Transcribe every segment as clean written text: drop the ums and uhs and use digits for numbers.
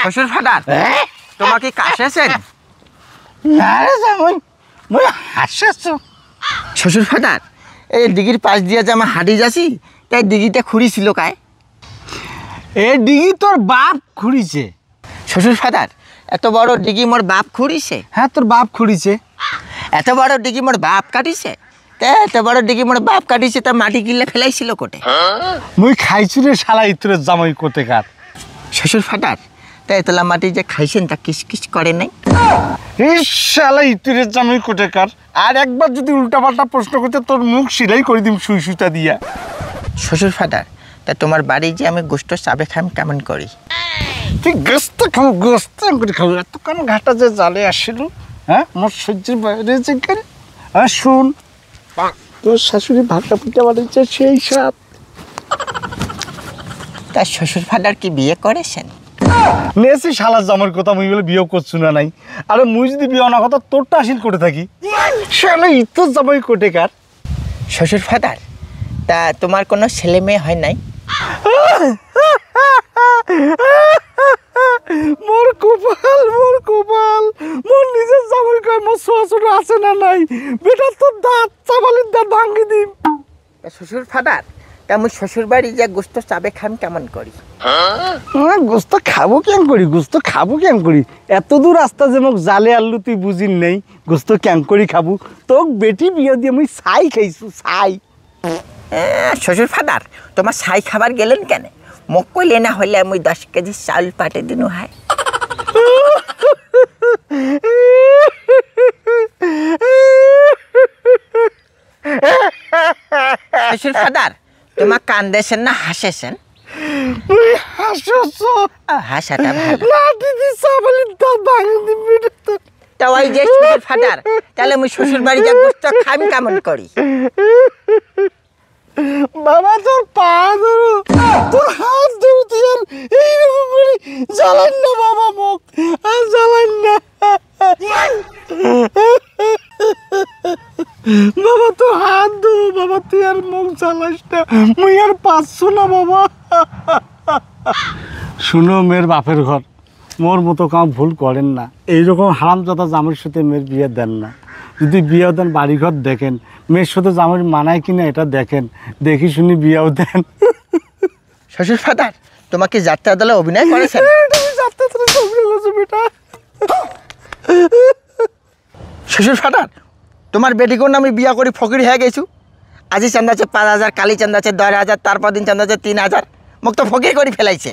শ্বশুর ফাদার তোমার কি কাশেছেন? হাসছো শ্বশুর ফাদার এই দিঘির পাশ দিয়ে যে আমার হাঁটি যাচ্ছি তাই দিঘিটা খুঁড়িছিল কায়? এ ডিগি তোর বাপ খুঁড়িছে। শ্বশুর ফাদার এত বড় দিঘি মোর বাপ খুঁড়িছে? হ্যাঁ তোর বাপ খুঁড়িছে। এত বড় দিঘি মোর বাপ কাটিছে? তা এত বড় দিঘি মোর বাপ কাটিছে তা মাটি গিলে ফেলাইছিল কোটে? মুই খাইছি রে শালা ইতরের জামাই কোতে কার। শ্বশুর ফাদার তাই এতলা মাটি যে খাইছেন তা কিস কিস করে নাই? শালা ইতরের জামাই কোতে কার। আর একবার যদি উল্টাপাল্টা প্রশ্ন করতে তোর মুখ সিলাই করে দিম সুই সুতা দিয়া। শ্বশুর ফাদার তা তোমার বাড়ি যে আমি গোস্ত চাবে খাম কেমন করি? তুই গোস্ত খাবো গোস্ত করে খাবো এতক্ষণ ঘাটা যে জালে আসছিল। হ্যাঁ আমার সহ্যের বাইরে যে কেন। আর শুন তোর শাশুড়ি ভাতটা পিঠা বানিয়েছে সেই সাথ। তার শ্বশুর ফাদার কি বিয়ে করেছেন? নেছি শালা জামার কথা মুই বলে বিয়ে করছু না নাই। আরে মুই যদি বিয়ে না কথা তোরটা আসিল করে থাকি। শালা ইতর জামাই কোটে কার। শ্বশুর ফাদার তা তোমার কোনো ছেলে মেয়ে হয় নাই? মোর কপাল মোর নিজের জামাই কয় মোর শ্বশুর আছে না নাই। বেটা তোর দাঁত চাবালির দাঁত ভাঙ্গি দিম। শ্বশুর ফাদার তা আমি শ্বশুর বাড়ি যে গোস্ত চাবে খাম কেমন করি? গোস্ত খাবো কেন করি এত দূর রাস্তা যে মোক জালে আনলু তুই বুঝিন নেই। গোস্ত কেন করি খাবো তোক বেটি বিয়ে দিয়ে মুই ছাই খাইছু ছাই। শ্বশুর ফাদার তোমার ছাই খাবার গেলেন কেন? মোক কইলে না হইলে আমি 10 কেজি চাউল পাঠে দিনু হয়। শ্বশুর ফাদার তোমার কান্দেছেন না হাসেছেন? হাসাটা ভালো। তা ওই যে শ্বশুর ফাদার তাহলে আমি শ্বশুর বাড়ি যা গোস্ত খাম কেমন করি? বাবা তোর পা ধরো তোর হাত ধরো তুই আর এইরকম করে জ্বালান না বাবা মুখ আর জ্বালান না। বাবা তোর হাত ধরো বাবা তুই আর মুখ জ্বালাস না মুই আর পাচ্ছ না বাবা। শুনো মেয়ের বাপের ঘর মোর মতো কাউ ভুল করেন না। এইরকম হারামজাদা জামাইর সাথে মেয়ের বিয়ে দেন না। যদি বিয়ে দেন বাড়িঘর দেখেন মেয়ের সাথে জামাই মানায় কিনা এটা দেখেন দেখি শুনি বিয়েও দেন। শ্বশুর ফাদার তোমাকে যাত্রা দলে অভিনয় করেছেন? শ্বশুর ফাদার তোমার বেটিকোন আমি বিয়া করি ফকির হয়ে গেছু। আজি চান্দা আছে 5,000 কালি চান্দা আছে 10,000 তারপর দিন চান্দা আছে 3,000 মোক তো ফকির করে ফেলাইছে।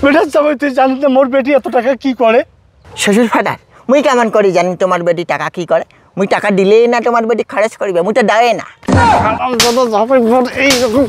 বেটার জামাই তুই জানিস না মোর বেটি এত টাকা কি করে? শ্বশুর ফাদার মুই কেমন করি জানি তোমার বেটি টাকা কি করে? মুই টাকা দিলেই না তোমার বেটি খরচ করিবে মুই তো দেয় না। এইরকম